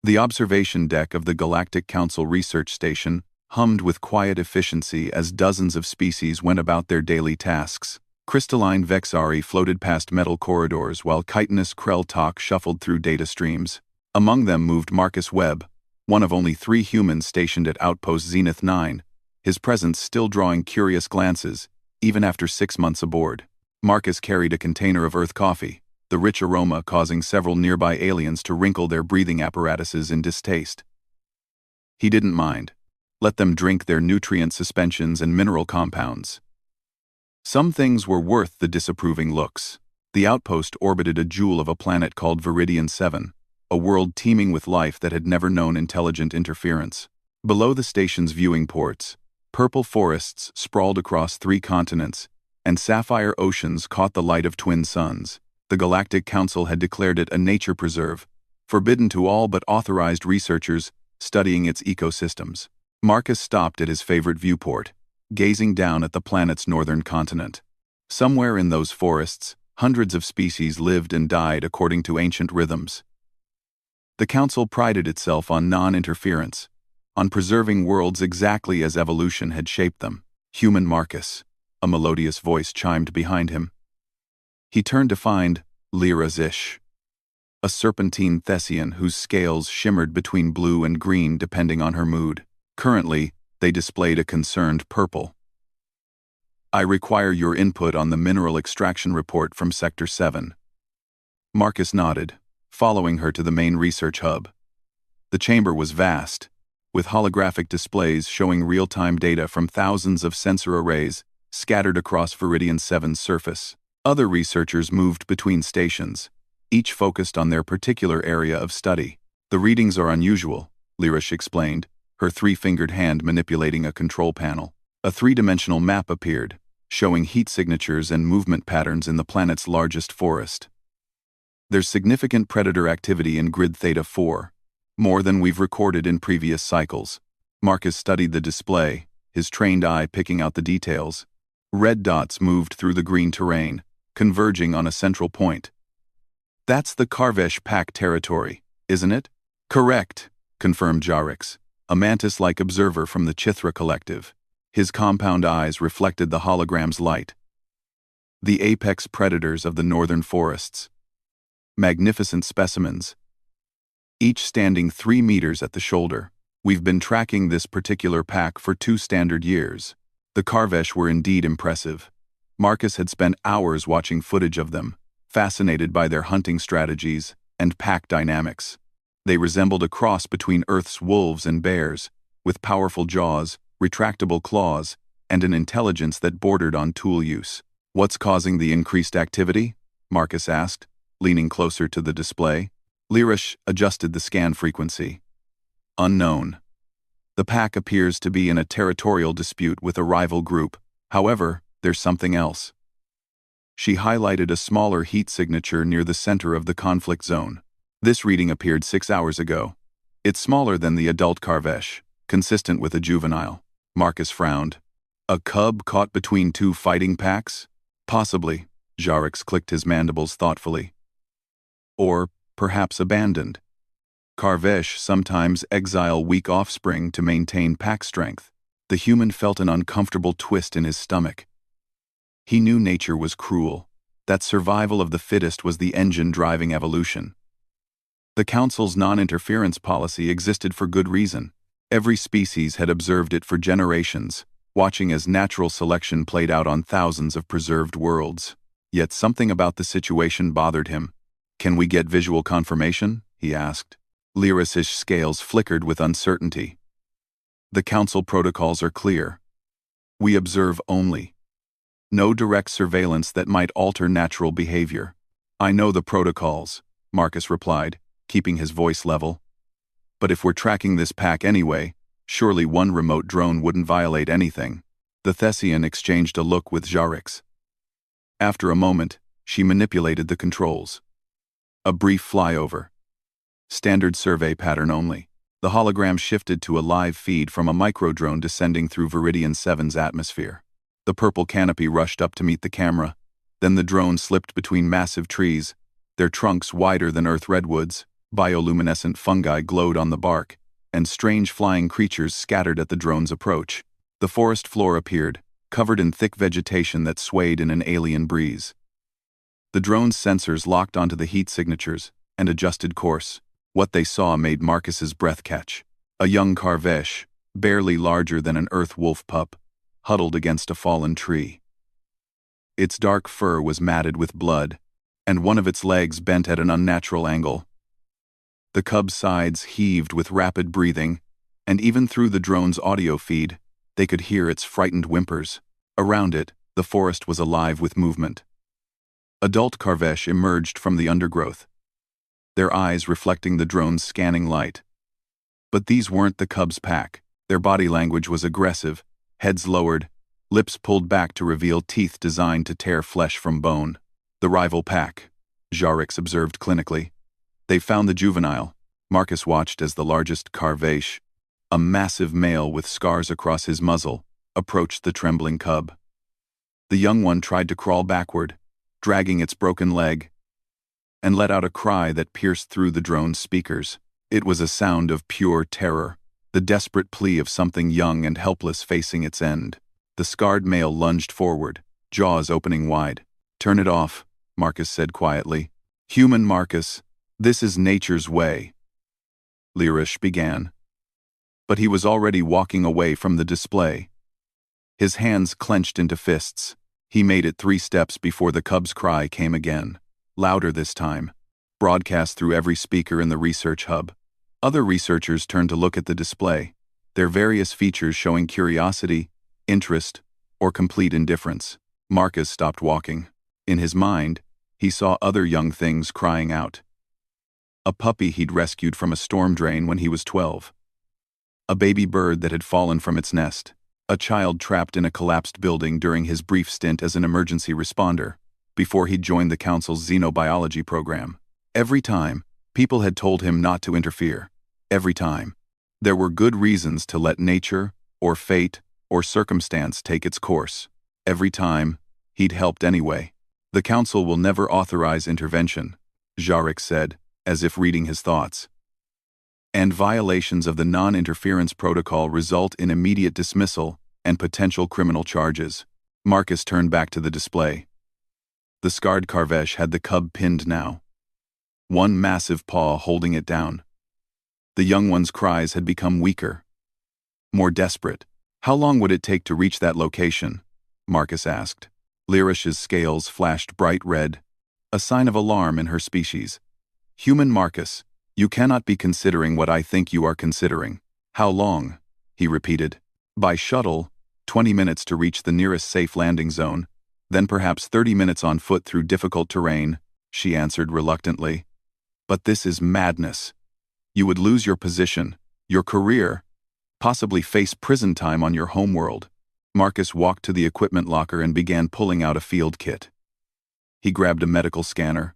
The observation deck of the Galactic Council Research Station hummed with quiet efficiency as dozens of species went about their daily tasks. Crystalline Vexari floated past metal corridors while chitinous Krell-Tok shuffled through data streams. Among them moved Marcus Webb, one of only 3 humans stationed at Outpost Zenith 9, his presence still drawing curious glances, even after 6 months aboard. Marcus carried a container of Earth coffee, the rich aroma causing several nearby aliens to wrinkle their breathing apparatuses in distaste. He didn't mind. Let them drink their nutrient suspensions and mineral compounds. Some things were worth the disapproving looks. The outpost orbited a jewel of a planet called Viridian 7, a world teeming with life that had never known intelligent interference. Below the station's viewing ports, purple forests sprawled across 3 continents, and sapphire oceans caught the light of twin suns. The Galactic Council had declared it a nature preserve, forbidden to all but authorized researchers studying its ecosystems. Marcus stopped at his favorite viewport, gazing down at the planet's northern continent. Somewhere in those forests, hundreds of species lived and died according to ancient rhythms. The Council prided itself on non-interference, on preserving worlds exactly as evolution had shaped them. Human Marcus, a melodious voice chimed behind him. He turned to find Lyra Zish, a serpentine Thessian whose scales shimmered between blue and green depending on her mood. Currently, they displayed a concerned purple. "I require your input on the mineral extraction report from Sector 7. Marcus nodded, following her to the main research hub. The chamber was vast, with holographic displays showing real-time data from thousands of sensor arrays scattered across Viridian 7's surface. Other researchers moved between stations, each focused on their particular area of study. "The readings are unusual," Lyrish explained, her 3-fingered hand manipulating a control panel. A 3-dimensional map appeared, showing heat signatures and movement patterns in the planet's largest forest. "There's significant predator activity in Grid Theta 4, more than we've recorded in previous cycles." Marcus studied the display, his trained eye picking out the details. Red dots moved through the green terrain, converging on a central point. "That's the Karvesh Pack territory, isn't it?" "Correct," confirmed Jarix, a mantis-like observer from the Chithra Collective. His compound eyes reflected the hologram's light. "The apex predators of the northern forests. Magnificent specimens, each standing 3 meters at the shoulder. We've been tracking this particular pack for 2 standard years." The Karvesh were indeed impressive. Marcus had spent hours watching footage of them, fascinated by their hunting strategies and pack dynamics. They resembled a cross between Earth's wolves and bears, with powerful jaws, retractable claws, and an intelligence that bordered on tool use. "What's causing the increased activity?" Marcus asked, leaning closer to the display. Lyrish adjusted the scan frequency. "Unknown. The pack appears to be in a territorial dispute with a rival group. However, there's something else." She highlighted a smaller heat signature near the center of the conflict zone. "This reading appeared 6 hours ago. It's smaller than the adult Karvesh, consistent with a juvenile." Marcus frowned. "A cub caught between 2 fighting packs? Possibly." Jarix clicked his mandibles thoughtfully. "Or perhaps abandoned. Karvesh sometimes exile weak offspring to maintain pack strength." The human felt an uncomfortable twist in his stomach. He knew nature was cruel, that survival of the fittest was the engine driving evolution. The Council's non-interference policy existed for good reason. Every species had observed it for generations, watching as natural selection played out on thousands of preserved worlds. Yet something about the situation bothered him. "Can we get visual confirmation?" he asked. Lyris's scales flickered with uncertainty. "The Council protocols are clear. We observe only. No direct surveillance that might alter natural behavior." "I know the protocols," Marcus replied, keeping his voice level. "But if we're tracking this pack anyway, surely one remote drone wouldn't violate anything." The Thessian exchanged a look with Jarix. After a moment, she manipulated the controls. A brief flyover. Standard survey pattern only. The hologram shifted to a live feed from a microdrone descending through Viridian 7's atmosphere. The purple canopy rushed up to meet the camera. Then the drone slipped between massive trees, their trunks wider than Earth redwoods, Bioluminescent fungi glowed on the bark, and strange flying creatures scattered at the drone's approach. The forest floor appeared, covered in thick vegetation that swayed in an alien breeze. The drone's sensors locked onto the heat signatures and adjusted course. What they saw made Marcus's breath catch. A young Karvesh, barely larger than an earth wolf pup, huddled against a fallen tree. Its dark fur was matted with blood, and one of its legs bent at an unnatural angle. The cub's sides heaved with rapid breathing, and even through the drone's audio feed, they could hear its frightened whimpers. Around it, the forest was alive with movement. Adult Karvesh emerged from the undergrowth, their eyes reflecting the drone's scanning light. But these weren't the cub's pack. Their body language was aggressive, heads lowered, lips pulled back to reveal teeth designed to tear flesh from bone. The rival pack, Jarix observed clinically. They found the juvenile. Marcus watched as the largest Karvesh, a massive male with scars across his muzzle, approached the trembling cub. The young one tried to crawl backward, dragging its broken leg, and let out a cry that pierced through the drone's speakers. It was a sound of pure terror, the desperate plea of something young and helpless facing its end. The scarred male lunged forward, jaws opening wide. "Turn it off," Marcus said quietly. "Human Marcus, this is nature's way." Lyrish began. But he was already walking away from the display. His hands clenched into fists. He made it 3 steps before the cub's cry came again, louder this time, broadcast through every speaker in the research hub. Other researchers turned to look at the display, their various features showing curiosity, interest, or complete indifference. Marcus stopped walking. In his mind, he saw other young things crying out. A puppy he'd rescued from a storm drain when he was 12. A baby bird that had fallen from its nest. A child trapped in a collapsed building during his brief stint as an emergency responder, before he'd joined the Council's xenobiology program. Every time, people had told him not to interfere. Every time, there were good reasons to let nature, or fate, or circumstance take its course. Every time, he'd helped anyway. "The Council will never authorize intervention," Jarix said, as if reading his thoughts. "And violations of the non-interference protocol result in immediate dismissal and potential criminal charges." Marcus turned back to the display. The scarred Karvesh had the cub pinned now, one massive paw holding it down. The young one's cries had become weaker, more desperate. "How long would it take to reach that location?" Marcus asked. Lyrish's scales flashed bright red, a sign of alarm in her species. "Human Marcus, you cannot be considering what I think you are considering." "How long?" he repeated. "By shuttle, 20 minutes to reach the nearest safe landing zone, then perhaps 30 minutes on foot through difficult terrain," she answered reluctantly. "But this is madness. You would lose your position, your career, possibly face prison time on your homeworld." Marcus walked to the equipment locker and began pulling out a field kit. He grabbed a medical scanner,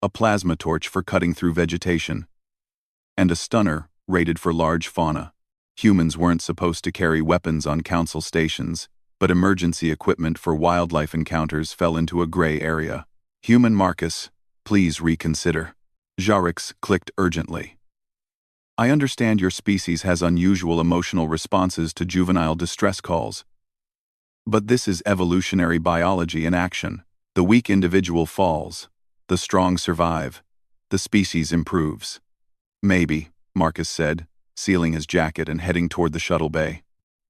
a plasma torch for cutting through vegetation, and a stunner rated for large fauna. Humans weren't supposed to carry weapons on council stations, but emergency equipment for wildlife encounters fell into a gray area. "Human Marcus, please reconsider." Jarix clicked urgently. "I understand your species has unusual emotional responses to juvenile distress calls. But this is evolutionary biology in action. The weak individual falls. The strong survive. The species improves." "Maybe," Marcus said, sealing his jacket and heading toward the shuttle bay.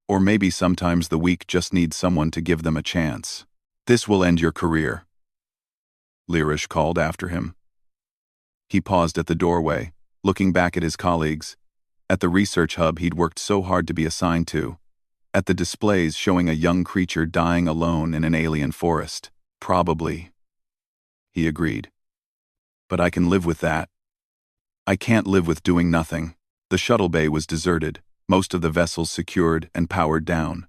"Or maybe sometimes the weak just need someone to give them a chance. This will end your career," Lyrish called after him. He paused at the doorway, looking back at his colleagues, at the research hub he'd worked so hard to be assigned to, at the displays showing a young creature dying alone in an alien forest. "Probably," he agreed. "But I can live with that. I can't live with doing nothing." The shuttle bay was deserted, most of the vessels secured and powered down.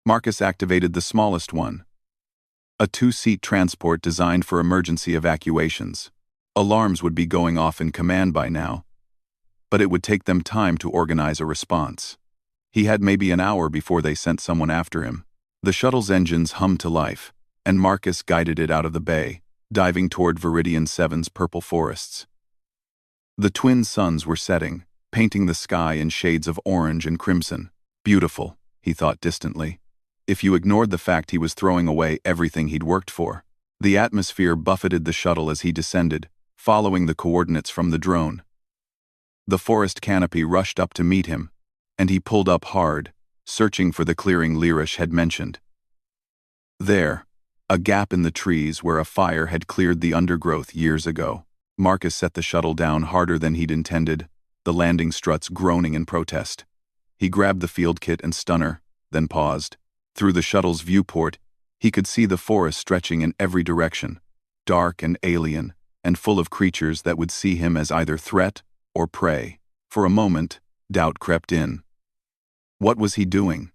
Marcus activated the smallest one, a 2-seat transport designed for emergency evacuations. Alarms would be going off in command by now, but it would take them time to organize a response. He had maybe an hour before they sent someone after him. The shuttle's engines hummed to life, and Marcus guided it out of the bay, diving toward Viridian 7's purple forests. The twin suns were setting, painting the sky in shades of orange and crimson. Beautiful, he thought distantly, if you ignored the fact he was throwing away everything he'd worked for. The atmosphere buffeted the shuttle as he descended, following the coordinates from the drone. The forest canopy rushed up to meet him, and he pulled up hard, searching for the clearing Lyrish had mentioned. There, a gap in the trees where a fire had cleared the undergrowth years ago. Marcus set the shuttle down harder than he'd intended, the landing struts groaning in protest. He grabbed the field kit and stunner, then paused. Through the shuttle's viewport, he could see the forest stretching in every direction, dark and alien, and full of creatures that would see him as either threat or prey. For a moment, doubt crept in. What was he doing?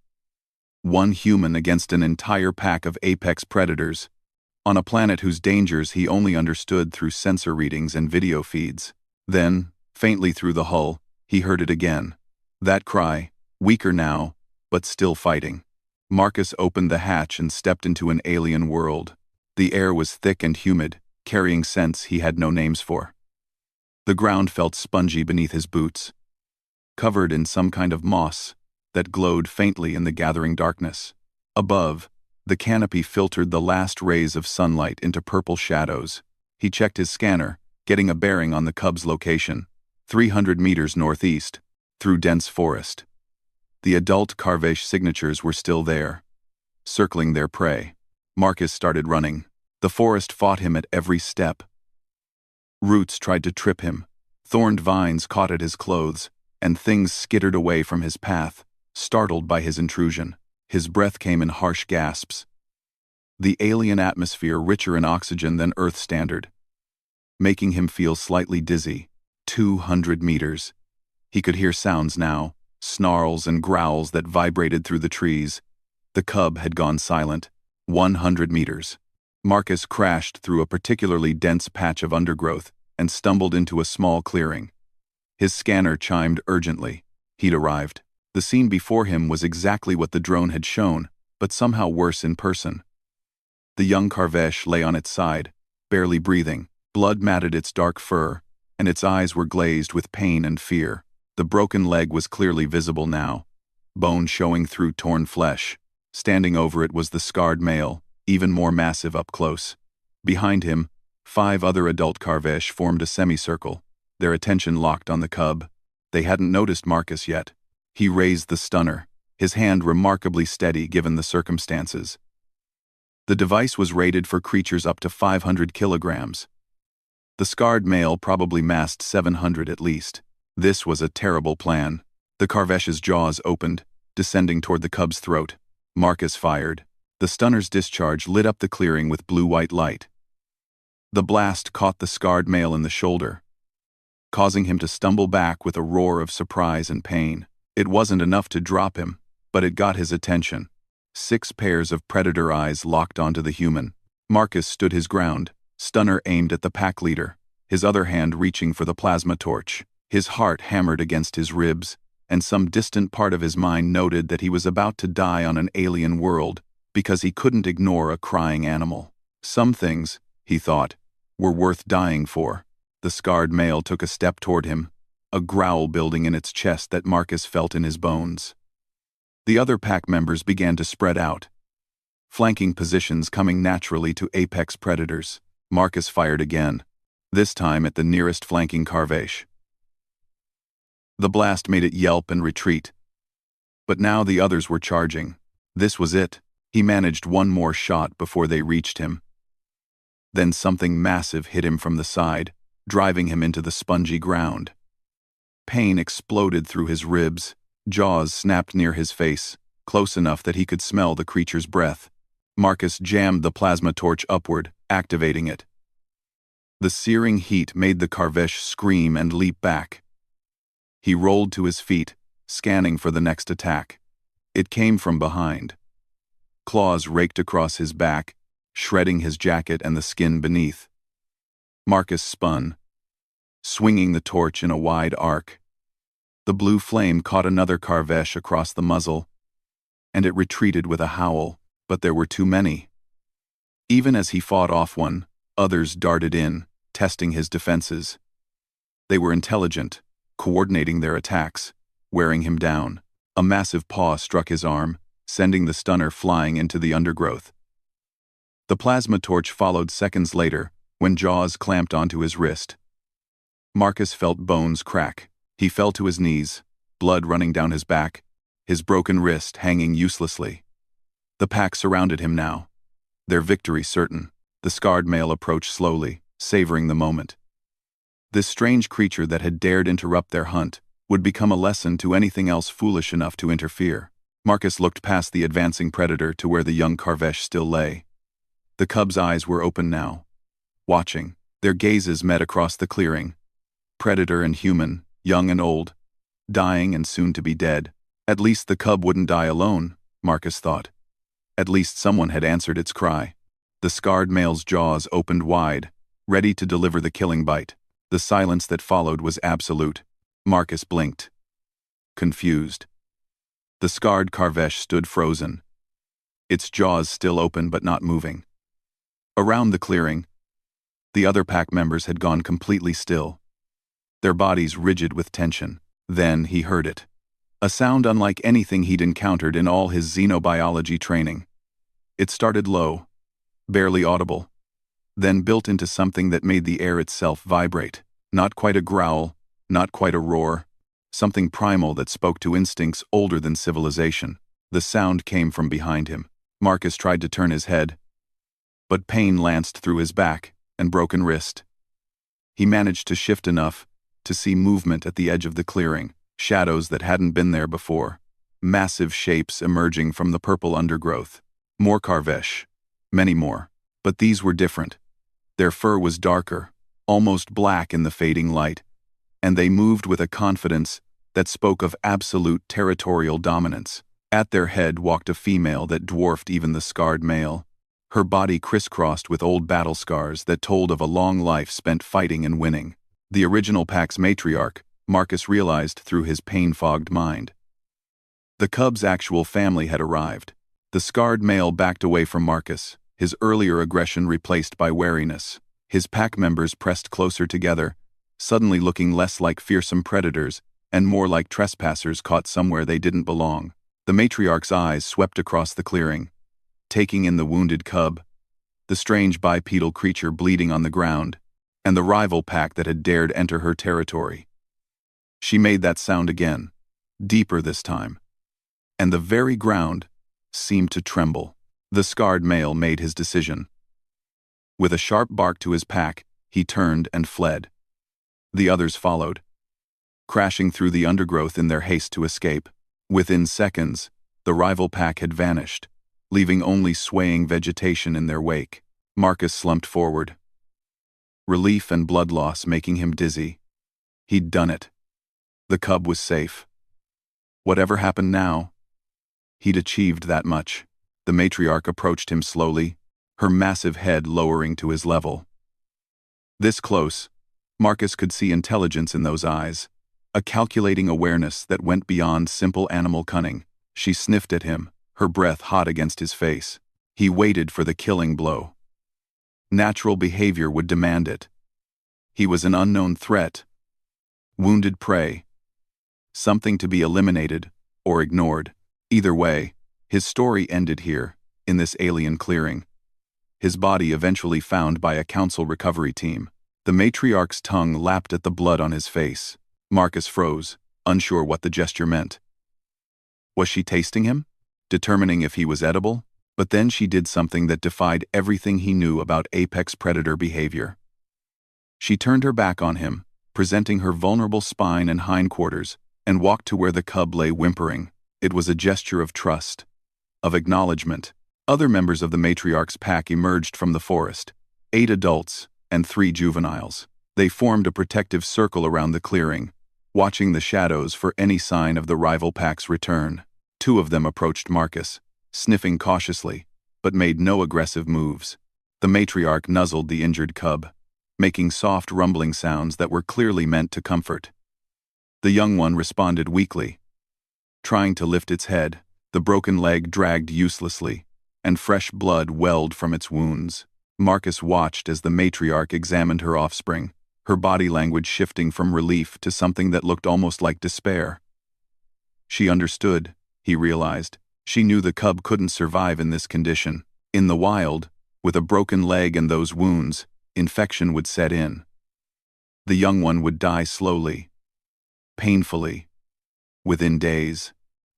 One human against an entire pack of apex predators, on a planet whose dangers he only understood through sensor readings and video feeds. Then, faintly through the hull, he heard it again. That cry, weaker now, but still fighting. Marcus opened the hatch and stepped into an alien world. The air was thick and humid, carrying scents he had no names for. The ground felt spongy beneath his boots, covered in some kind of moss that glowed faintly in the gathering darkness. Above, the canopy filtered the last rays of sunlight into purple shadows. He checked his scanner, getting a bearing on the cub's location, 300 meters northeast, through dense forest. The adult Karvesh signatures were still there, circling their prey. Marcus started running. The forest fought him at every step. Roots tried to trip him, thorned vines caught at his clothes, and things skittered away from his path, startled by his intrusion. His breath came in harsh gasps. The alien atmosphere richer in oxygen than Earth standard, making him feel slightly dizzy. 200 meters. He could hear sounds now, snarls and growls that vibrated through the trees. The cub had gone silent. 100 meters. Marcus crashed through a particularly dense patch of undergrowth and stumbled into a small clearing. His scanner chimed urgently. He'd arrived. The scene before him was exactly what the drone had shown, but somehow worse in person. The young Karvesh lay on its side, barely breathing. Blood matted its dark fur, and its eyes were glazed with pain and fear. The broken leg was clearly visible now, bone showing through torn flesh. Standing over it was the scarred male, even more massive up close. Behind him, 5 other adult Karvesh formed a semicircle, their attention locked on the cub. They hadn't noticed Marcus yet. He raised the stunner, his hand remarkably steady given the circumstances. The device was rated for creatures up to 500 kilograms. The scarred male probably massed 700 at least. This was a terrible plan. The Karvesh's jaws opened, descending toward the cub's throat. Marcus fired. The stunner's discharge lit up the clearing with blue-white light. The blast caught the scarred male in the shoulder, causing him to stumble back with a roar of surprise and pain. It wasn't enough to drop him, but it got his attention. 6 pairs of predator eyes locked onto the human. Marcus stood his ground, stunner aimed at the pack leader, his other hand reaching for the plasma torch. His heart hammered against his ribs, and some distant part of his mind noted that he was about to die on an alien world because he couldn't ignore a crying animal. Some things, he thought, were worth dying for. The scarred male took a step toward him, a growl building in its chest that Marcus felt in his bones. The other pack members began to spread out, flanking positions coming naturally to apex predators. Marcus fired again, this time at the nearest flanking Karvesh. The blast made it yelp and retreat, but now the others were charging. This was it. He managed one more shot before they reached him. Then something massive hit him from the side, driving him into the spongy ground. Pain exploded through his ribs, jaws snapped near his face, close enough that he could smell the creature's breath. Marcus jammed the plasma torch upward, activating it. The searing heat made the Karvesh scream and leap back. He rolled to his feet, scanning for the next attack. It came from behind. Claws raked across his back, shredding his jacket and the skin beneath. Marcus spun, swinging the torch in a wide arc. The blue flame caught another Karvesh across the muzzle, and it retreated with a howl, but there were too many. Even as he fought off one, others darted in, testing his defenses. They were intelligent, coordinating their attacks, wearing him down. A massive paw struck his arm, sending the stunner flying into the undergrowth. The plasma torch followed seconds later, when jaws clamped onto his wrist. Marcus felt bones crack. He fell to his knees, blood running down his back, his broken wrist hanging uselessly. The pack surrounded him now, their victory certain. The scarred male approached slowly, savoring the moment. This strange creature that had dared interrupt their hunt would become a lesson to anything else foolish enough to interfere. Marcus looked past the advancing predator to where the young Karvesh still lay. The cub's eyes were open now, watching. Their gazes met across the clearing. Predator and human, young and old, dying and soon to be dead. At least the cub wouldn't die alone, Marcus thought. At least someone had answered its cry. The scarred male's jaws opened wide, ready to deliver the killing bite. The silence that followed was absolute. Marcus blinked, confused. The scarred Karvesh stood frozen, its jaws still open but not moving. Around the clearing, the other pack members had gone completely still, their bodies rigid with tension. Then he heard it. A sound unlike anything he'd encountered in all his xenobiology training. It started low, barely audible, then built into something that made the air itself vibrate. Not quite a growl, not quite a roar, something primal that spoke to instincts older than civilization. The sound came from behind him. Marcus tried to turn his head, but pain lanced through his back and broken wrist. He managed to shift enough to see movement at the edge of the clearing, shadows that hadn't been there before, massive shapes emerging from the purple undergrowth. More Karvesh, many more, but these were different. Their fur was darker, almost black in the fading light, and they moved with a confidence that spoke of absolute territorial dominance. At their head walked a female that dwarfed even the scarred male, her body crisscrossed with old battle scars that told of a long life spent fighting and winning. The original pack's matriarch, Marcus realized through his pain-fogged mind. The cub's actual family had arrived. The scarred male backed away from Marcus, his earlier aggression replaced by wariness. His pack members pressed closer together, suddenly looking less like fearsome predators and more like trespassers caught somewhere they didn't belong. The matriarch's eyes swept across the clearing, taking in the wounded cub, the strange bipedal creature bleeding on the ground, and the rival pack that had dared enter her territory. She made that sound again, deeper this time, and the very ground seemed to tremble. The scarred male made his decision. With a sharp bark to his pack, he turned and fled. The others followed, crashing through the undergrowth in their haste to escape. Within seconds, the rival pack had vanished, leaving only swaying vegetation in their wake. Marcus slumped forward, relief and blood loss making him dizzy. He'd done it. The cub was safe. Whatever happened now, he'd achieved that much. The matriarch approached him slowly, her massive head lowering to his level. This close, Marcus could see intelligence in those eyes, a calculating awareness that went beyond simple animal cunning. She sniffed at him, her breath hot against his face. He waited for the killing blow. Natural behavior would demand it. He was an unknown threat, wounded prey, something to be eliminated or ignored. Either way, his story ended here, in this alien clearing. His body eventually found by a council recovery team. The matriarch's tongue lapped at the blood on his face. Marcus froze, unsure what the gesture meant. Was she tasting him? Determining if he was edible? But then she did something that defied everything he knew about apex predator behavior. She turned her back on him, presenting her vulnerable spine and hindquarters, and walked to where the cub lay whimpering. It was a gesture of trust, of acknowledgement. Other members of the matriarch's pack emerged from the forest, 8 adults and 3 juveniles. They formed a protective circle around the clearing, watching the shadows for any sign of the rival pack's return. 2 of them approached Marcus, sniffing cautiously, but made no aggressive moves. The matriarch nuzzled the injured cub, making soft rumbling sounds that were clearly meant to comfort. The young one responded weakly, trying to lift its head. The broken leg dragged uselessly, and fresh blood welled from its wounds. Marcus watched as the matriarch examined her offspring, her body language shifting from relief to something that looked almost like despair. She understood, he realized. She knew the cub couldn't survive in this condition. In the wild, with a broken leg and those wounds, infection would set in. The young one would die slowly, painfully, within days.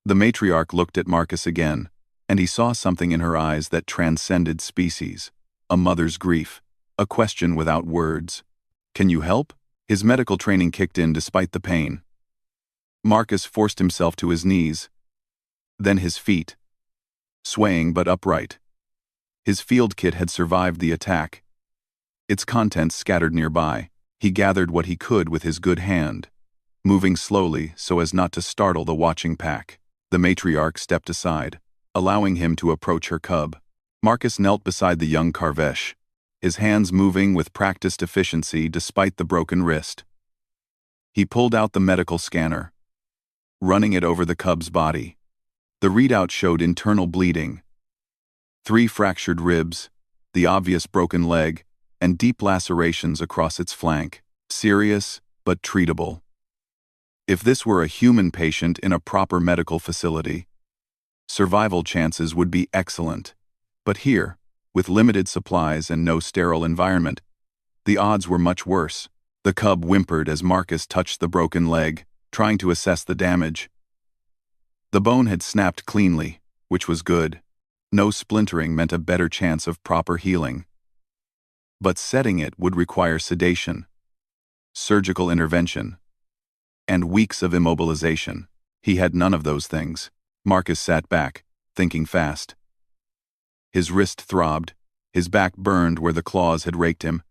The matriarch looked at Marcus again, and he saw something in her eyes that transcended species. A mother's grief, a question without words. "Can you help?" His medical training kicked in despite the pain. Marcus forced himself to his knees, then his feet, swaying but upright. His field kit had survived the attack. Its contents scattered nearby. He gathered what he could with his good hand, moving slowly so as not to startle the watching pack. The matriarch stepped aside, allowing him to approach her cub. Marcus knelt beside the young Karvesh, his hands moving with practiced efficiency despite the broken wrist. He pulled out the medical scanner, running it over the cub's body. The readout showed internal bleeding, 3 fractured ribs, the obvious broken leg, and deep lacerations across its flank. Serious, but treatable. If this were a human patient in a proper medical facility, survival chances would be excellent. But here, with limited supplies and no sterile environment, the odds were much worse. The cub whimpered as Marcus touched the broken leg, trying to assess the damage. The bone had snapped cleanly, which was good. No splintering meant a better chance of proper healing. But setting it would require sedation, surgical intervention, and weeks of immobilization. He had none of those things. Marcus sat back, thinking fast. His wrist throbbed, his back burned where the claws had raked him,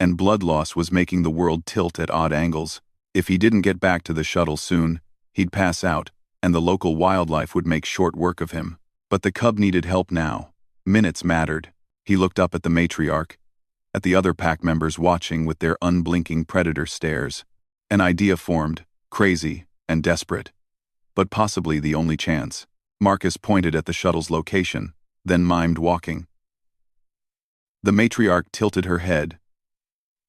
and blood loss was making the world tilt at odd angles. If he didn't get back to the shuttle soon, he'd pass out, and the local wildlife would make short work of him. But the cub needed help now. Minutes mattered. He looked up at the matriarch, at the other pack members watching with their unblinking predator stares. An idea formed, crazy and desperate, but possibly the only chance. Marcus pointed at the shuttle's location, then mimed walking. The matriarch tilted her head,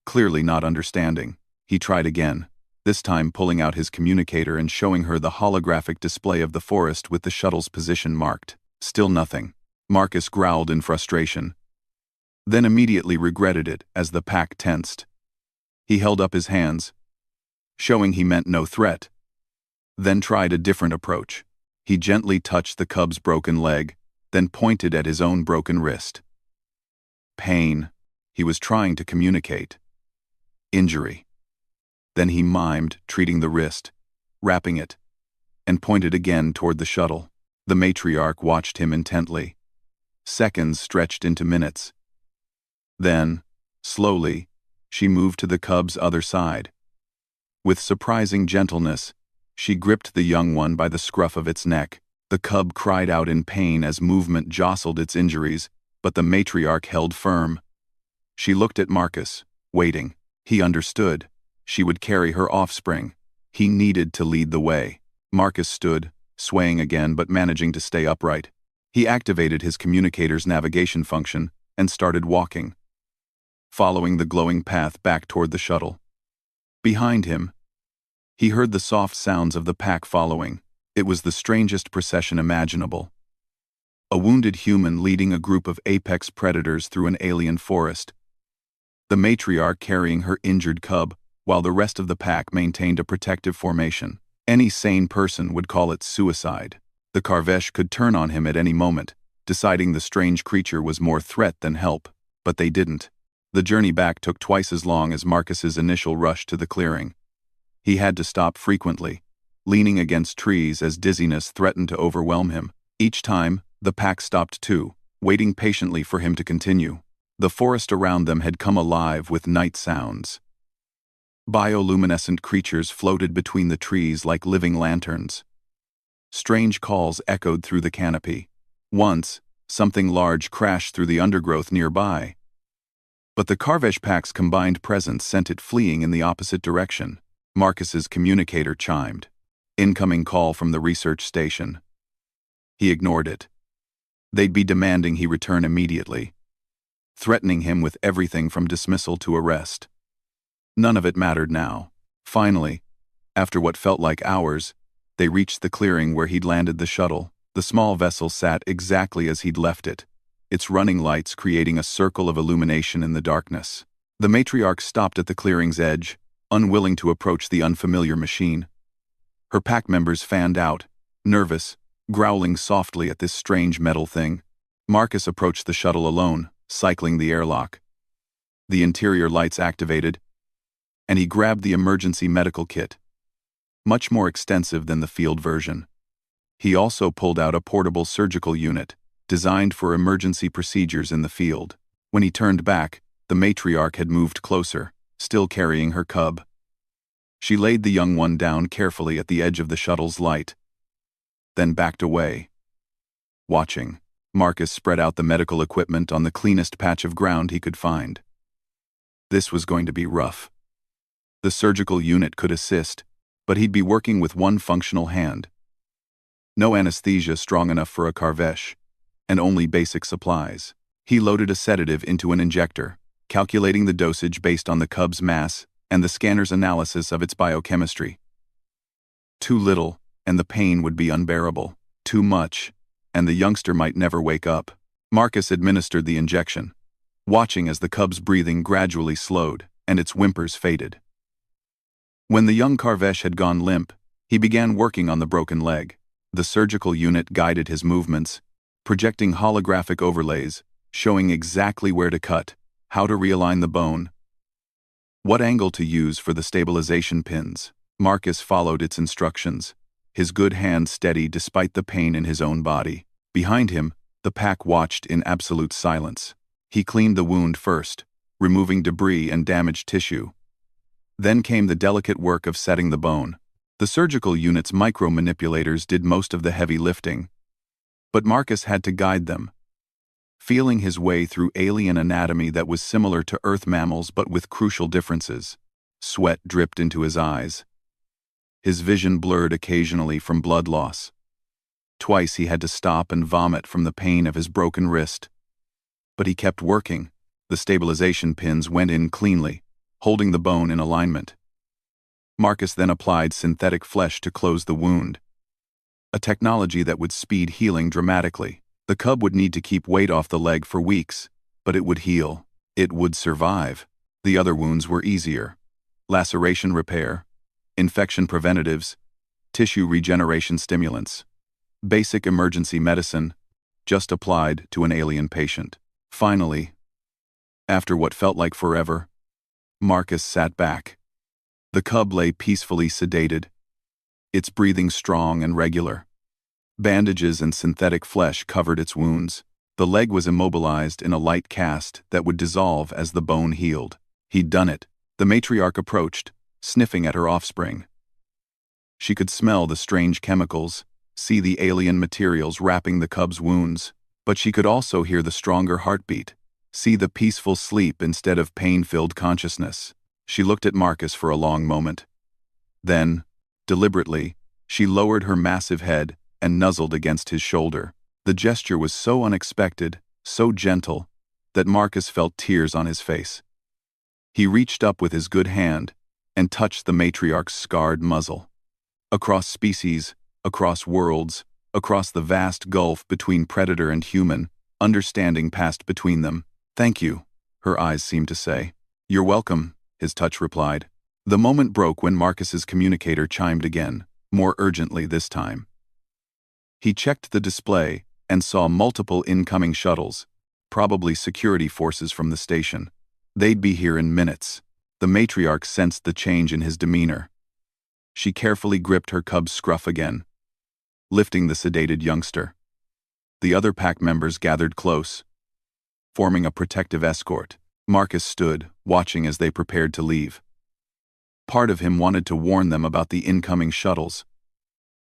clearly not understanding. He tried again, this time pulling out his communicator and showing her the holographic display of the forest with the shuttle's position marked. Still nothing. Marcus growled in frustration, then immediately regretted it as the pack tensed. He held up his hands, showing he meant no threat, then tried a different approach. He gently touched the cub's broken leg, then pointed at his own broken wrist. Pain. He was trying to communicate. Injury. Then he mimed, treating the wrist, wrapping it, and pointed again toward the shuttle. The matriarch watched him intently. Seconds stretched into minutes. Then, slowly, she moved to the cub's other side. With surprising gentleness, she gripped the young one by the scruff of its neck. The cub cried out in pain as movement jostled its injuries, but the matriarch held firm. She looked at Marcus, waiting. He understood. She would carry her offspring. He needed to lead the way. Marcus stood, swaying again but managing to stay upright. He activated his communicator's navigation function and started walking, following the glowing path back toward the shuttle. Behind him, he heard the soft sounds of the pack following. It was the strangest procession imaginable. A wounded human leading a group of apex predators through an alien forest. The matriarch carrying her injured cub, while the rest of the pack maintained a protective formation. Any sane person would call it suicide. The Karvesh could turn on him at any moment, deciding the strange creature was more threat than help, but they didn't. The journey back took twice as long as Marcus's initial rush to the clearing. He had to stop frequently, leaning against trees as dizziness threatened to overwhelm him. Each time, the pack stopped too, waiting patiently for him to continue. The forest around them had come alive with night sounds. Bioluminescent creatures floated between the trees like living lanterns. Strange calls echoed through the canopy. Once, something large crashed through the undergrowth nearby. But the Karvesh pack's combined presence sent it fleeing in the opposite direction. Marcus's communicator chimed. Incoming call from the research station. He ignored it. They'd be demanding he return immediately, threatening him with everything from dismissal to arrest. None of it mattered now. Finally, after what felt like hours, they reached the clearing where he'd landed the shuttle. The small vessel sat exactly as he'd left it, its running lights creating a circle of illumination in the darkness. The matriarch stopped at the clearing's edge, unwilling to approach the unfamiliar machine. Her pack members fanned out, nervous, growling softly at this strange metal thing. Marcus approached the shuttle alone, cycling the airlock. The interior lights activated, and he grabbed the emergency medical kit, much more extensive than the field version. He also pulled out a portable surgical unit, designed for emergency procedures in the field. When he turned back, the matriarch had moved closer, still carrying her cub. She laid the young one down carefully at the edge of the shuttle's light, then backed away. Watching, Marcus spread out the medical equipment on the cleanest patch of ground he could find. This was going to be rough. The surgical unit could assist, but he'd be working with one functional hand. No anesthesia strong enough for a Carvesh, and only basic supplies. He loaded a sedative into an injector, calculating the dosage based on the cub's mass and the scanner's analysis of its biochemistry. Too little, and the pain would be unbearable. Too much, and the youngster might never wake up. Marcus administered the injection, watching as the cub's breathing gradually slowed and its whimpers faded. When the young Carvesh had gone limp, he began working on the broken leg. The surgical unit guided his movements, projecting holographic overlays, showing exactly where to cut, how to realign the bone, what angle to use for the stabilization pins. Marcus followed its instructions, his good hand steady despite the pain in his own body. Behind him, the pack watched in absolute silence. He cleaned the wound first, removing debris and damaged tissue. Then came the delicate work of setting the bone. The surgical unit's micro-manipulators did most of the heavy lifting, but Marcus had to guide them, feeling his way through alien anatomy that was similar to Earth mammals but with crucial differences. Sweat dripped into his eyes. His vision blurred occasionally from blood loss. Twice he had to stop and vomit from the pain of his broken wrist. But he kept working. The stabilization pins went in cleanly, holding the bone in alignment. Marcus then applied synthetic flesh to close the wound, a technology that would speed healing dramatically. The cub would need to keep weight off the leg for weeks, but it would heal. It would survive. The other wounds were easier. Laceration repair, infection preventatives, tissue regeneration stimulants. Basic emergency medicine, just applied to an alien patient. Finally, after what felt like forever, Marcus sat back. The cub lay peacefully sedated, its breathing strong and regular. Bandages and synthetic flesh covered its wounds. The leg was immobilized in a light cast that would dissolve as the bone healed. He'd done it. The matriarch approached, sniffing at her offspring. She could smell the strange chemicals, see the alien materials wrapping the cub's wounds, but she could also hear the stronger heartbeat, see the peaceful sleep instead of pain-filled consciousness. She looked at Marcus for a long moment. Then, deliberately, she lowered her massive head and nuzzled against his shoulder. The gesture was so unexpected, so gentle, that Marcus felt tears on his face. He reached up with his good hand and touched the matriarch's scarred muzzle. Across species, across worlds, across the vast gulf between predator and human, understanding passed between them. "Thank you," her eyes seemed to say. "You're welcome," his touch replied. The moment broke when Marcus's communicator chimed again, more urgently this time. He checked the display and saw multiple incoming shuttles, probably security forces from the station. They'd be here in minutes. The matriarch sensed the change in his demeanor. She carefully gripped her cub's scruff again, lifting the sedated youngster. The other pack members gathered close, forming a protective escort. Marcus stood, watching as they prepared to leave. Part of him wanted to warn them about the incoming shuttles,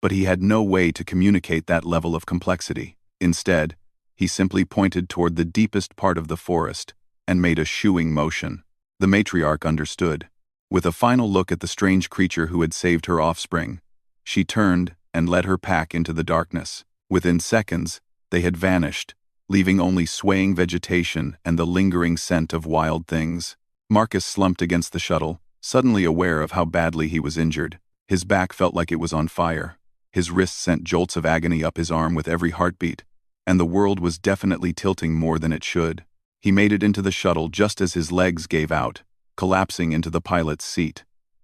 but he had no way to communicate that level of complexity. Instead, he simply pointed toward the deepest part of the forest and made a shooing motion. The matriarch understood. With a final look at the strange creature who had saved her offspring, she turned and led her pack into the darkness. Within seconds, they had vanished, leaving only swaying vegetation and the lingering scent of wild things. Marcus slumped against the shuttle, suddenly aware of how badly he was injured. His back felt like it was on fire. His wrist sent jolts of agony up his arm with every heartbeat, and the world was definitely tilting more than it should. He made it into the shuttle just as his legs gave out, collapsing into the pilot's seat.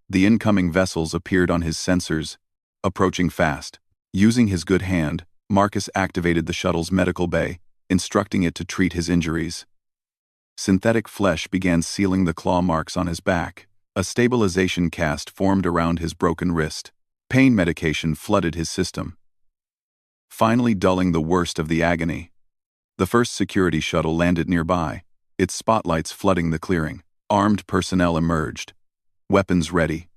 The incoming vessels appeared on his sensors, approaching fast. Using his good hand, Marcus activated the shuttle's medical bay, instructing it to treat his injuries. Synthetic flesh began sealing the claw marks on his back. A stabilization cast formed around his broken wrist. Pain medication flooded his system, finally dulling the worst of the agony. The first security shuttle landed nearby, its spotlights flooding the clearing. Armed personnel emerged, weapons ready,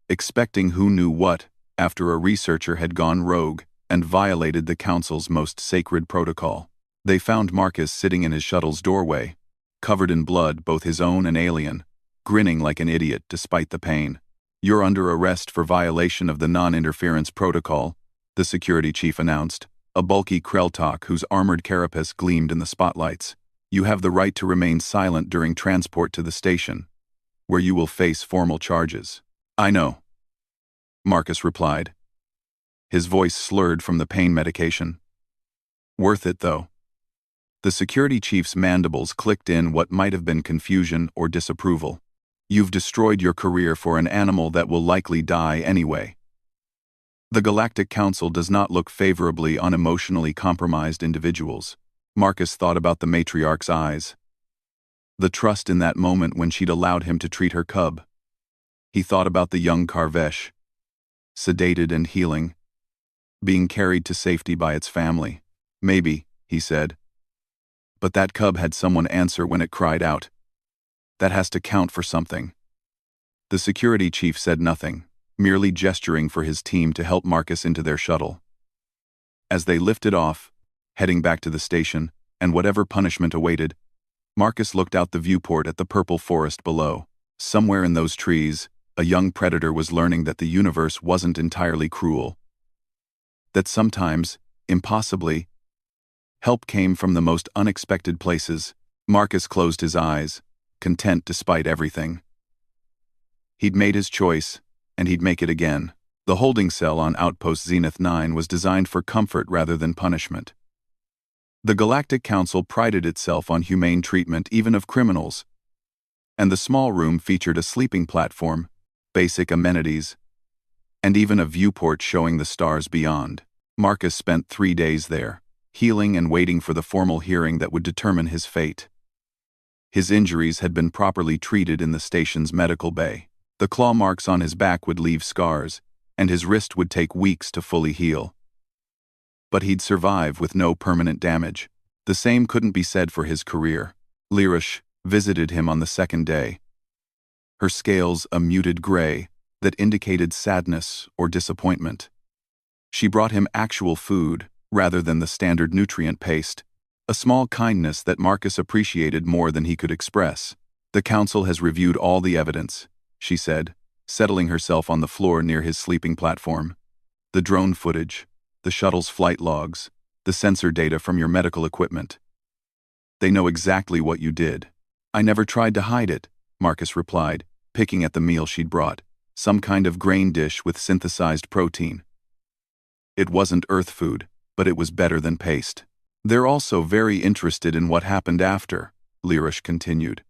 expecting who knew what after a researcher had gone rogue and violated the Council's most sacred protocol. They found Marcus sitting in his shuttle's doorway, covered in blood, both his own and alien, grinning like an idiot despite the pain. "You're under arrest for violation of the non-interference protocol," the security chief announced, a bulky Kreltok whose armored carapace gleamed in the spotlights. "You have the right to remain silent during transport to the station, where you will face formal charges." "I know," Marcus replied, his voice slurred from the pain medication. "Worth it, though." The security chief's mandibles clicked in what might have been confusion or disapproval. "You've destroyed your career for an animal that will likely die anyway." The Galactic Council does not look favorably on emotionally compromised individuals. Marcus thought about the matriarch's eyes, the trust in that moment when she'd allowed him to treat her cub. He thought about the young Karvesh, sedated and healing, being carried to safety by its family. "Maybe," he said. "But that cub had someone answer when it cried out. That has to count for something." The security chief said nothing, merely gesturing for his team to help Marcus into their shuttle. As they lifted off, heading back to the station, and whatever punishment awaited, Marcus looked out the viewport at the purple forest below. Somewhere in those trees, a young predator was learning that the universe wasn't entirely cruel. That sometimes, impossibly, help came from the most unexpected places. Marcus closed his eyes, content despite everything. He'd made his choice, and he'd make it again. The holding cell on Outpost Zenith 9 was designed for comfort rather than punishment. The Galactic Council prided itself on humane treatment even of criminals, and the small room featured a sleeping platform, basic amenities, and even a viewport showing the stars beyond. Marcus spent 3 days there, healing and waiting for the formal hearing that would determine his fate. His injuries had been properly treated in the station's medical bay. The claw marks on his back would leave scars, and his wrist would take weeks to fully heal. But he'd survive with no permanent damage. The same couldn't be said for his career. Lyrish visited him on the second day, her scales a muted gray that indicated sadness or disappointment. She brought him actual food rather than the standard nutrient paste, a small kindness that Marcus appreciated more than he could express. "The council has reviewed all the evidence," she said, settling herself on the floor near his sleeping platform. "The drone footage, the shuttle's flight logs, the sensor data from your medical equipment. They know exactly what you did." "I never tried to hide it," Marcus replied, picking at the meal she'd brought, some kind of grain dish with synthesized protein. It wasn't Earth food, but it was better than paste. "They're also very interested in what happened after," Lyrish continued.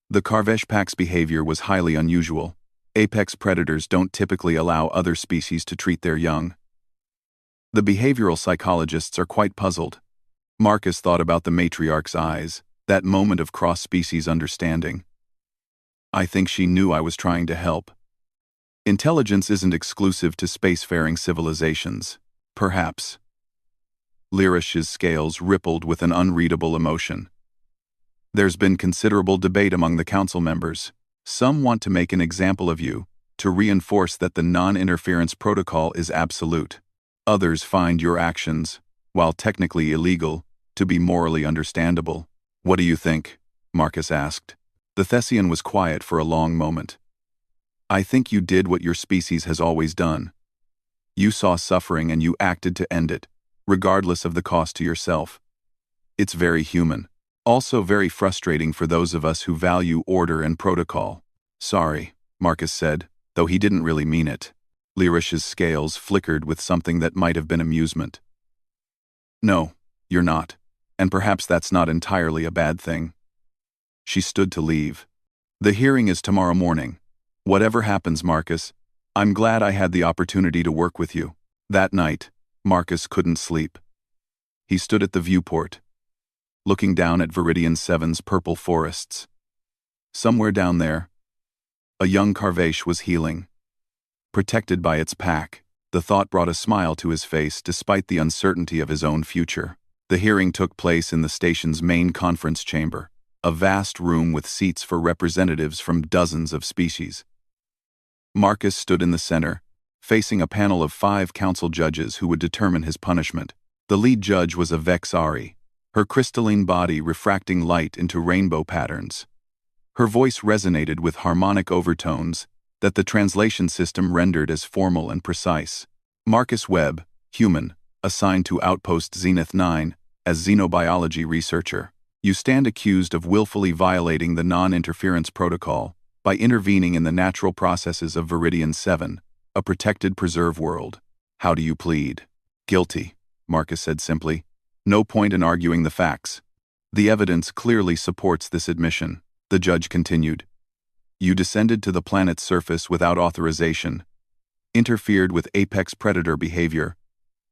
"The Karvesh Pack's behavior was highly unusual. Apex predators don't typically allow other species to treat their young. The behavioral psychologists are quite puzzled." Marcus thought about the matriarch's eyes, that moment of cross-species understanding. "I think she knew I was trying to help. Intelligence isn't exclusive to spacefaring civilizations. Perhaps." Lyrish's scales rippled with an unreadable emotion. "There's been considerable debate among the council members. Some want to make an example of you, to reinforce that the non-interference protocol is absolute. Others find your actions, while technically illegal, to be morally understandable." "What do you think?" Marcus asked. The Thessian was quiet for a long moment. "I think you did what your species has always done. You saw suffering and you acted to end it, regardless of the cost to yourself. It's very human. Also very frustrating for those of us who value order and protocol." "Sorry." Marcus said, though he didn't really mean it. Lirish's scales flickered with something that might have been amusement. No, you're not. And perhaps that's not entirely a bad thing. She stood to leave. The hearing is tomorrow morning. Whatever happens, Marcus, I'm glad I had the opportunity to work with you. That night, Marcus couldn't sleep. He stood at the viewport, looking down at Viridian 7's purple forests. Somewhere down there, a young Karvesh was healing. Protected by its pack, the thought brought a smile to his face despite the uncertainty of his own future. The hearing took place in the station's main conference chamber, a vast room with seats for representatives from dozens of species. Marcus stood in the center, facing a panel of 5 council judges who would determine his punishment. The lead judge was a Vexari, her crystalline body refracting light into rainbow patterns. Her voice resonated with harmonic overtones that the translation system rendered as formal and precise. Marcus Webb, human, assigned to Outpost Zenith 9 as xenobiology researcher. You stand accused of willfully violating the non-interference protocol by intervening in the natural processes of Viridian 7, a protected preserve world. How do you plead? Guilty, Marcus said simply. No point in arguing the facts. The evidence clearly supports this admission. The judge continued. You descended to the planet's surface without authorization, interfered with apex predator behavior,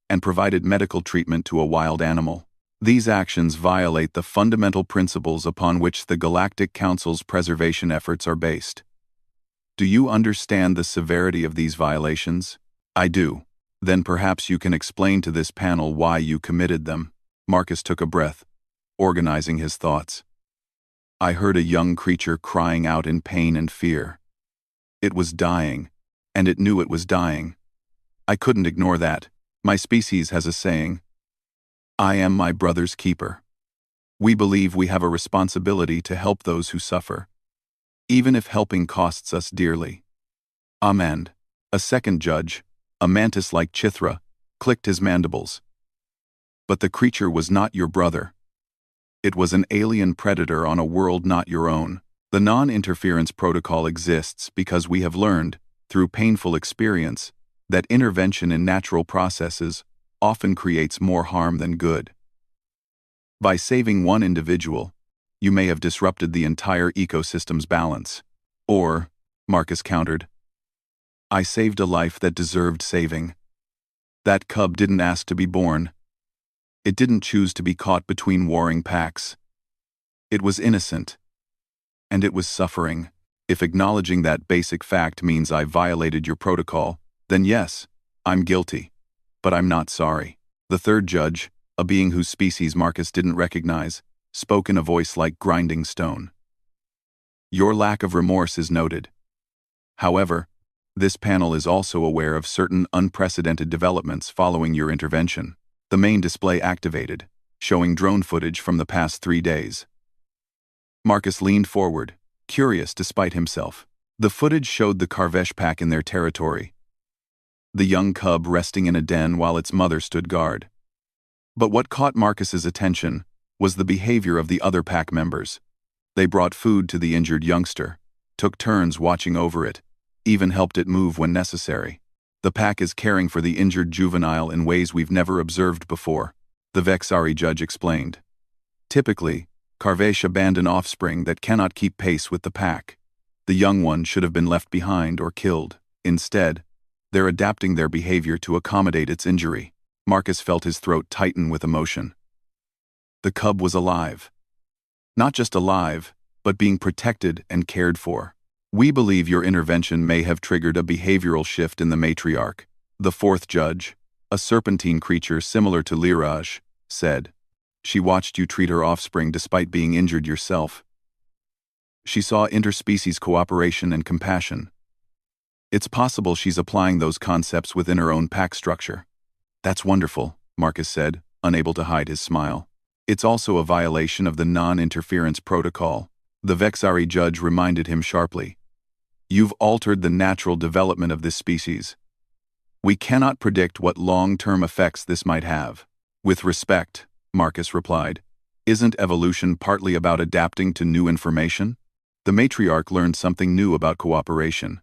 and provided medical treatment to a wild animal. These actions violate the fundamental principles upon which the Galactic Council's preservation efforts are based. Do you understand the severity of these violations? I do. Then perhaps you can explain to this panel why you committed them. Marcus took a breath, organizing his thoughts. I heard a young creature crying out in pain and fear. It was dying, and it knew it was dying. I couldn't ignore that. My species has a saying, I am my brother's keeper. We believe we have a responsibility to help those who suffer, even if helping costs us dearly. Amand, a second judge, a mantis like Chithra, clicked his mandibles. But the creature was not your brother. It was an alien predator on a world not your own. The non-interference protocol exists because we have learned, through painful experience, that intervention in natural processes often creates more harm than good. By saving one individual, you may have disrupted the entire ecosystem's balance. Or, Marcus countered, I saved a life that deserved saving. That cub didn't ask to be born. It didn't choose to be caught between warring packs. It was innocent. And it was suffering. If acknowledging that basic fact means I violated your protocol, then yes, I'm guilty. But I'm not sorry. The third judge, a being whose species Marcus didn't recognize, spoke in a voice like grinding stone. Your lack of remorse is noted. However, this panel is also aware of certain unprecedented developments following your intervention. The main display activated, showing drone footage from the past 3 days. Marcus leaned forward, curious despite himself. The footage showed the Karvesh pack in their territory, the young cub resting in a den while its mother stood guard. But what caught Marcus's attention was the behavior of the other pack members. They brought food to the injured youngster, took turns watching over it, even helped it move when necessary. The pack is caring for the injured juvenile in ways we've never observed before, the Vexari judge explained. Typically, Karvesh abandon offspring that cannot keep pace with the pack. The young one should have been left behind or killed. Instead, they're adapting their behavior to accommodate its injury. Marcus felt his throat tighten with emotion. The cub was alive. Not just alive, but being protected and cared for. We believe your intervention may have triggered a behavioral shift in the matriarch. The fourth judge, a serpentine creature similar to Liraj, said. She watched you treat her offspring despite being injured yourself. She saw interspecies cooperation and compassion. It's possible she's applying those concepts within her own pack structure. That's wonderful, Marcus said, unable to hide his smile. It's also a violation of the non-interference protocol, the Vexari judge reminded him sharply. You've altered the natural development of this species. We cannot predict what long-term effects this might have. With respect, Marcus replied, isn't evolution partly about adapting to new information? The matriarch learned something new about cooperation.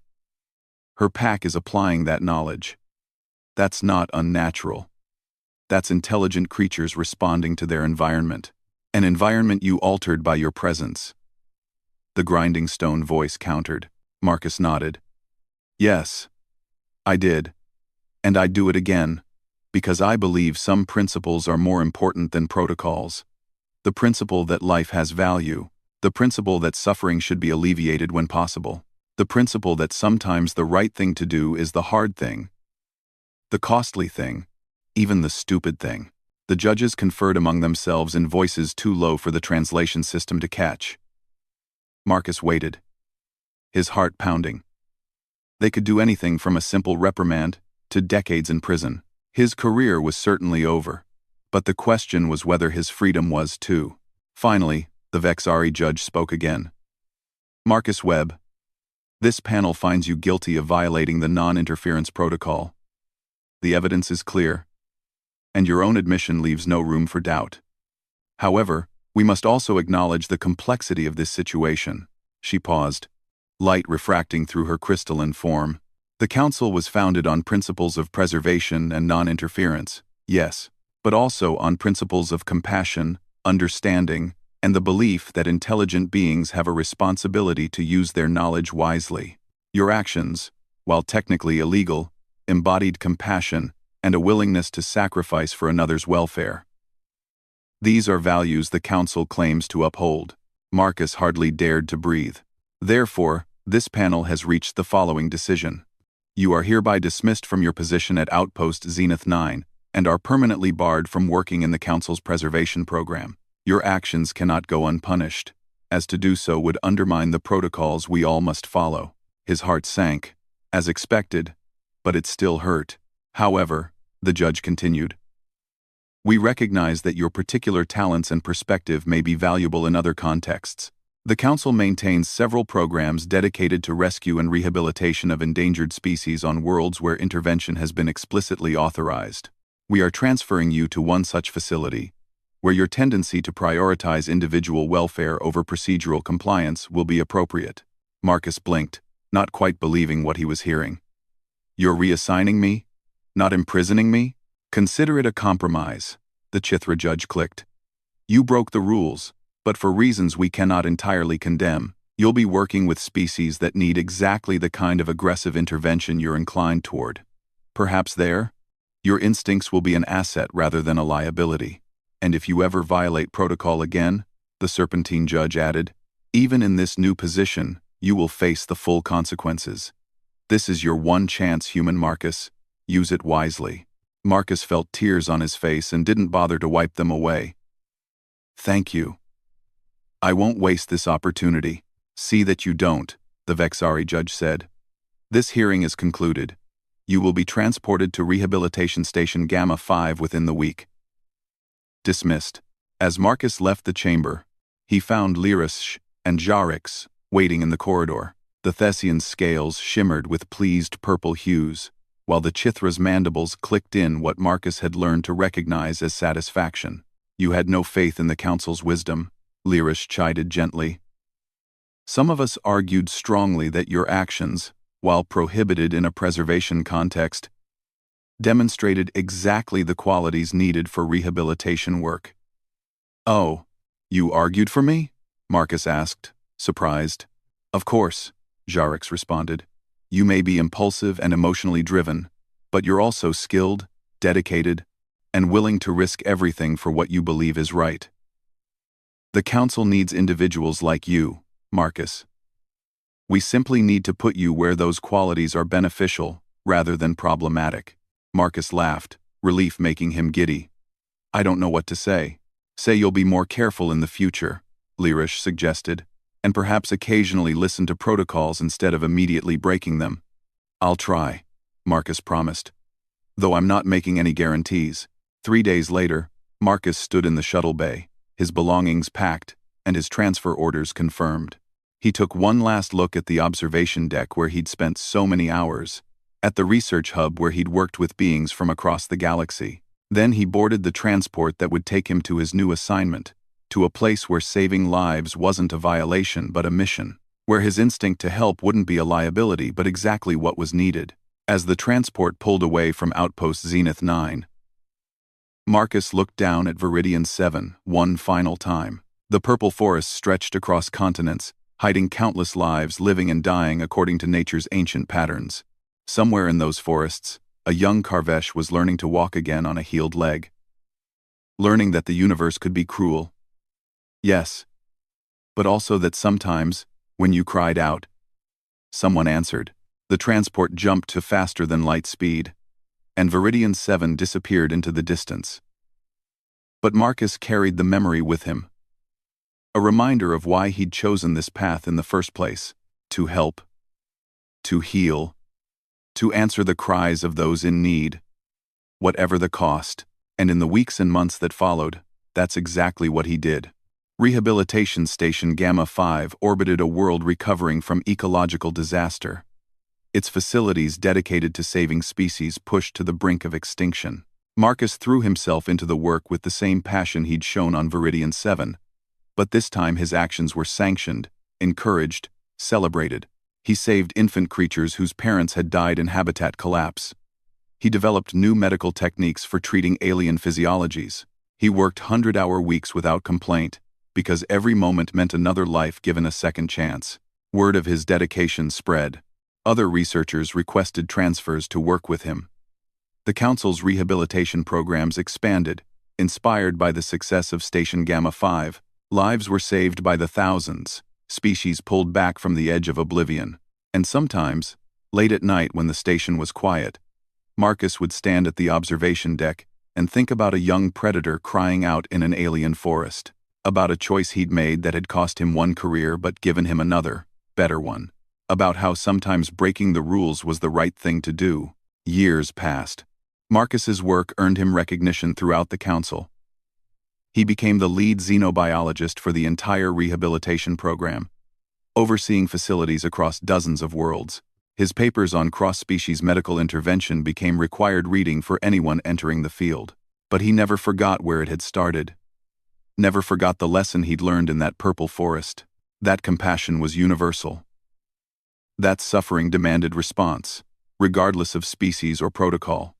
Her pack is applying that knowledge. That's not unnatural. That's intelligent creatures responding to their environment. An environment you altered by your presence. The grinding stone voice countered. Marcus nodded. Yes, I did. And I'd do it again, because I believe some principles are more important than protocols. The principle that life has value, the principle that suffering should be alleviated when possible, the principle that sometimes the right thing to do is the hard thing, the costly thing, even the stupid thing. The judges conferred among themselves in voices too low for the translation system to catch. Marcus waited, his heart pounding. They could do anything from a simple reprimand to decades in prison. His career was certainly over, but the question was whether his freedom was too. Finally, the Vexari judge spoke again. Marcus Webb, this panel finds you guilty of violating the non-interference protocol. The evidence is clear, and your own admission leaves no room for doubt. However, we must also acknowledge the complexity of this situation. She paused, light refracting through her crystalline form. The council was founded on principles of preservation and non-interference, yes, but also on principles of compassion, understanding, and the belief that intelligent beings have a responsibility to use their knowledge wisely. Your actions, while technically illegal, embodied compassion and a willingness to sacrifice for another's welfare. These are values the council claims to uphold. Marcus hardly dared to breathe. Therefore, this panel has reached the following decision. You are hereby dismissed from your position at Outpost Zenith 9 and are permanently barred from working in the council's preservation program. Your actions cannot go unpunished, as to do so would undermine the protocols we all must follow. His heart sank, as expected, but it still hurt. However, the judge continued, we recognize that your particular talents and perspective may be valuable in other contexts. The Council maintains several programs dedicated to rescue and rehabilitation of endangered species on worlds where intervention has been explicitly authorized. We are transferring you to one such facility, where your tendency to prioritize individual welfare over procedural compliance will be appropriate. Marcus blinked, not quite believing what he was hearing. You're reassigning me? Not imprisoning me? Consider it a compromise, the Chithra judge clicked. You broke the rules, but for reasons we cannot entirely condemn, you'll be working with species that need exactly the kind of aggressive intervention you're inclined toward. Perhaps your instincts will be an asset rather than a liability. And if you ever violate protocol again, the Serpentine judge added, even in this new position, you will face the full consequences. This is your one chance, human Marcus. Use it wisely. Marcus felt tears on his face and didn't bother to wipe them away. Thank you. I won't waste this opportunity. See that you don't, the Vexari judge said. This hearing is concluded. You will be transported to Rehabilitation Station Gamma 5 within the week. Dismissed. As Marcus left the chamber, he found Lyris and Jarix waiting in the corridor. The Thessian's scales shimmered with pleased purple hues, while the Chithra's mandibles clicked in what Marcus had learned to recognize as satisfaction. You had no faith in the council's wisdom, Lyris chided gently. Some of us argued strongly that your actions, while prohibited in a preservation context, demonstrated exactly the qualities needed for rehabilitation work. Oh, you argued for me? Marcus asked, surprised. Of course, Jarix responded. You may be impulsive and emotionally driven, but you're also skilled, dedicated, and willing to risk everything for what you believe is right. The Council needs individuals like you, Marcus. We simply need to put you where those qualities are beneficial rather than problematic. Marcus laughed, relief making him giddy. I don't know what to say. Say you'll be more careful in the future, Lyrish suggested, and perhaps occasionally listen to protocols instead of immediately breaking them. I'll try, Marcus promised. Though I'm not making any guarantees. 3 days later, Marcus stood in the shuttle bay, his belongings packed and his transfer orders confirmed. He took one last look at the observation deck where he'd spent so many hours, at the research hub where he'd worked with beings from across the galaxy. Then he boarded the transport that would take him to his new assignment, to a place where saving lives wasn't a violation but a mission. where his instinct to help wouldn't be a liability but exactly what was needed. As the transport pulled away from Outpost Zenith 9, Marcus looked down at Viridian 7 one final time. The purple forest stretched across continents, hiding countless lives living and dying according to nature's ancient patterns. Somewhere in those forests, a young Karvesh was learning to walk again on a healed leg. Learning that the universe could be cruel. Yes. But also that sometimes, when you cried out, someone answered. The transport jumped to faster than light speed, and Viridian 7 disappeared into the distance. But Marcus carried the memory with him. A reminder of why he'd chosen this path in the first place: to help, to heal, to answer the cries of those in need, whatever the cost. And in the weeks and months that followed, that's exactly what he did. Rehabilitation Station Gamma 5 orbited a world recovering from ecological disaster. Its facilities dedicated to saving species pushed to the brink of extinction. Marcus threw himself into the work with the same passion he'd shown on Viridian 7, but this time his actions were sanctioned, encouraged, celebrated. He saved infant creatures whose parents had died in habitat collapse. He developed new medical techniques for treating alien physiologies. He worked 100-hour weeks without complaint, because every moment meant another life given a second chance. Word of his dedication spread. Other researchers requested transfers to work with him. The Council's rehabilitation programs expanded, inspired by the success of Station Gamma 5. Lives were saved by the thousands, species pulled back from the edge of oblivion. And sometimes, late at night when the station was quiet, Marcus would stand at the observation deck and think about a young predator crying out in an alien forest. About a choice he'd made that had cost him one career but given him another, better one. About how sometimes breaking the rules was the right thing to do. Years passed. Marcus's work earned him recognition throughout the Council. He became the lead xenobiologist for the entire rehabilitation program, overseeing facilities across dozens of worlds. His papers on cross-species medical intervention became required reading for anyone entering the field. But he never forgot where it had started. Never forgot the lesson he'd learned in that purple forest. That compassion was universal. That suffering demanded response, regardless of species or protocol.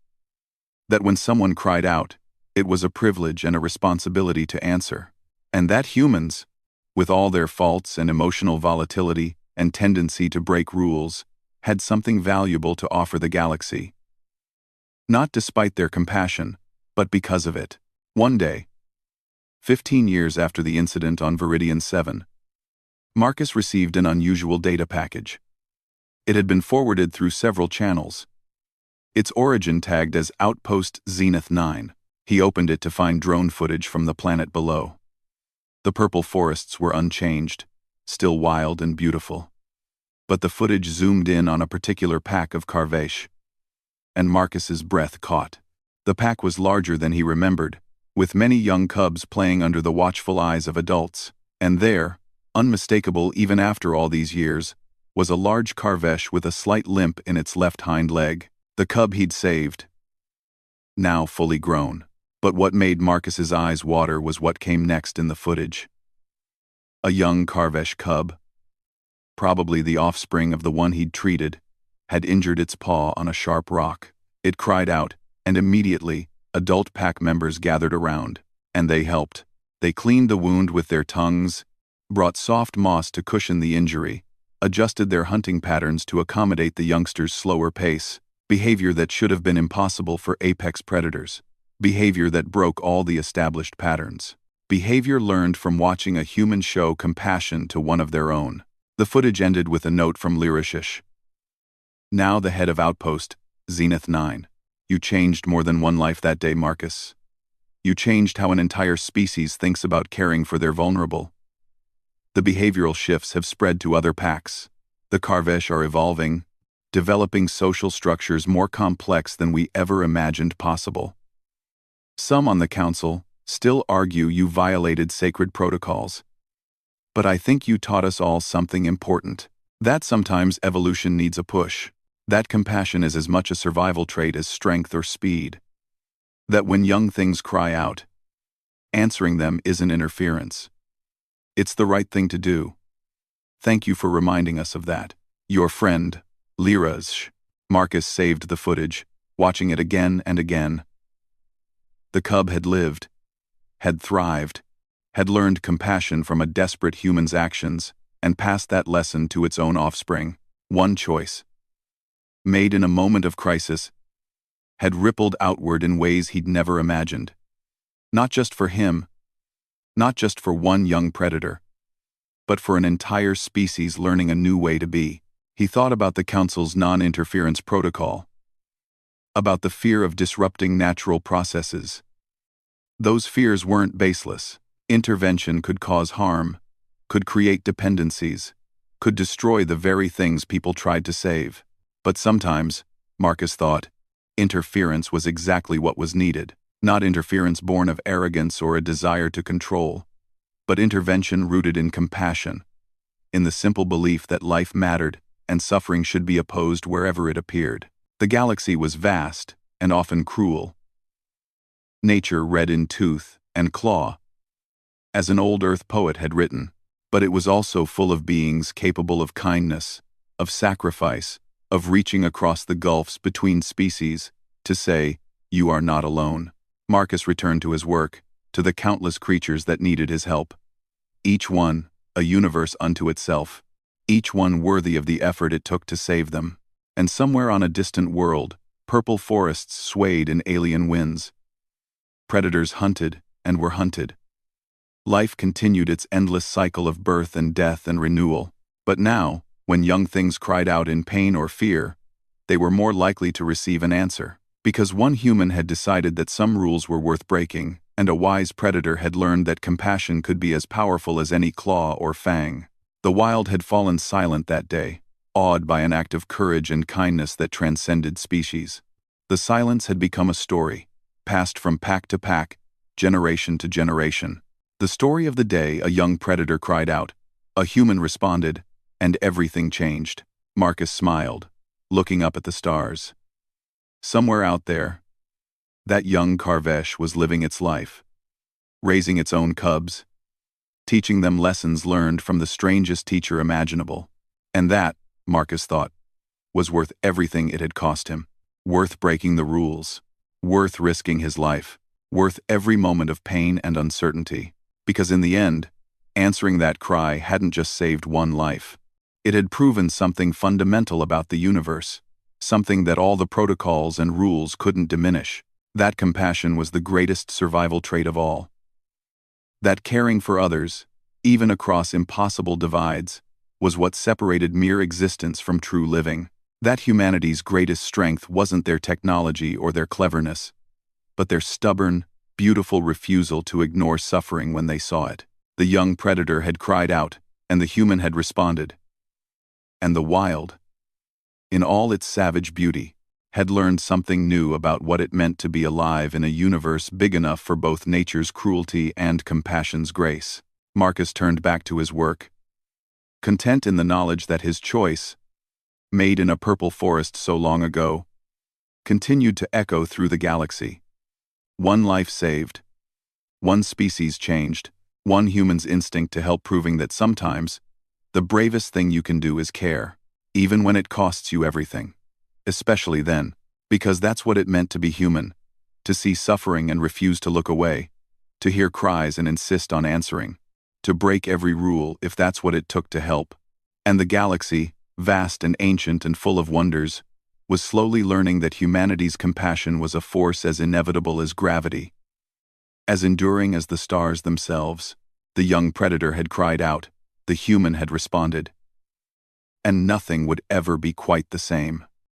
That when someone cried out, it was a privilege and a responsibility to answer. And that humans, with all their faults and emotional volatility and tendency to break rules, had something valuable to offer the galaxy. Not despite their compassion, but because of it. One day, 15 years after the incident on Viridian 7, Marcus received an unusual data package. It had been forwarded through several channels. Its origin tagged as Outpost Zenith 9. He opened it to find drone footage from the planet below. The purple forests were unchanged, still wild and beautiful. But the footage zoomed in on a particular pack of Karvesh, and Marcus's breath caught. The pack was larger than he remembered, with many young cubs playing under the watchful eyes of adults. And there, unmistakable even after all these years, was a large Karvesh with a slight limp in its left hind leg. The cub he'd saved, now fully grown. But what made Marcus's eyes water was what came next in the footage. A young Karvesh cub, probably the offspring of the one he'd treated, had injured its paw on a sharp rock. It cried out, and immediately, adult pack members gathered around, and they helped. They cleaned the wound with their tongues, brought soft moss to cushion the injury, adjusted their hunting patterns to accommodate the youngster's slower pace, behavior that should have been impossible for apex predators, behavior that broke all the established patterns, behavior learned from watching a human show compassion to one of their own. The footage ended with a note from Lyrishish. Now the head of Outpost, Zenith 9. You changed more than one life that day, Marcus. You changed how an entire species thinks about caring for their vulnerable. The behavioral shifts have spread to other packs. The Karvesh are evolving, developing social structures more complex than we ever imagined possible. Some on the Council still argue you violated sacred protocols. But I think you taught us all something important. That sometimes evolution needs a push. That compassion is as much a survival trait as strength or speed. That when young things cry out, answering them isn't interference. It's the right thing to do. Thank you for reminding us of that. Your friend, Liraz. Marcus saved the footage, watching it again and again. The cub had lived, had thrived, had learned compassion from a desperate human's actions, and passed that lesson to its own offspring. One choice, made in a moment of crisis, had rippled outward in ways he'd never imagined. Not just for him, not just for one young predator, but for an entire species learning a new way to be. He thought about the Council's non-interference protocol, about the fear of disrupting natural processes. Those fears weren't baseless. Intervention could cause harm, could create dependencies, could destroy the very things people tried to save. But sometimes, Marcus thought, interference was exactly what was needed. Not interference born of arrogance or a desire to control, but intervention rooted in compassion, in the simple belief that life mattered and suffering should be opposed wherever it appeared. The galaxy was vast and often cruel. Nature red in tooth and claw, as an old Earth poet had written, but it was also full of beings capable of kindness, of sacrifice, of reaching across the gulfs between species to say, "You are not alone." Marcus returned to his work, to the countless creatures that needed his help. Each one, a universe unto itself. Each one worthy of the effort it took to save them. And somewhere on a distant world, purple forests swayed in alien winds. Predators hunted and were hunted. Life continued its endless cycle of birth and death and renewal. But now, when young things cried out in pain or fear, they were more likely to receive an answer. Because one human had decided that some rules were worth breaking, and a wise predator had learned that compassion could be as powerful as any claw or fang. The wild had fallen silent that day, awed by an act of courage and kindness that transcended species. The silence had become a story, passed from pack to pack, generation to generation. The story of the day a young predator cried out, a human responded, and everything changed. Marcus smiled, looking up at the stars. Somewhere out there, that young Karvesh was living its life, raising its own cubs, teaching them lessons learned from the strangest teacher imaginable. And that, Marcus thought, was worth everything it had cost him. Worth breaking the rules, worth risking his life, worth every moment of pain and uncertainty. Because in the end, answering that cry hadn't just saved one life. It had proven something fundamental about the universe, something that all the protocols and rules couldn't diminish. That compassion was the greatest survival trait of all. That caring for others, even across impossible divides, was what separated mere existence from true living. That humanity's greatest strength wasn't their technology or their cleverness, but their stubborn, beautiful refusal to ignore suffering when they saw it. The young predator had cried out, and the human had responded. And the wild, in all its savage beauty, had learned something new about what it meant to be alive in a universe big enough for both nature's cruelty and compassion's grace. Marcus turned back to his work, content in the knowledge that his choice, made in a purple forest so long ago, continued to echo through the galaxy. One life saved, one species changed, one human's instinct to help, proving that sometimes, the bravest thing you can do is care, even when it costs you everything. Especially then, because that's what it meant to be human, to see suffering and refuse to look away, to hear cries and insist on answering, to break every rule if that's what it took to help. And the galaxy, vast and ancient and full of wonders, was slowly learning that humanity's compassion was a force as inevitable as gravity, as enduring as the stars themselves. The young predator had cried out, the human had responded, and nothing would ever be quite the same.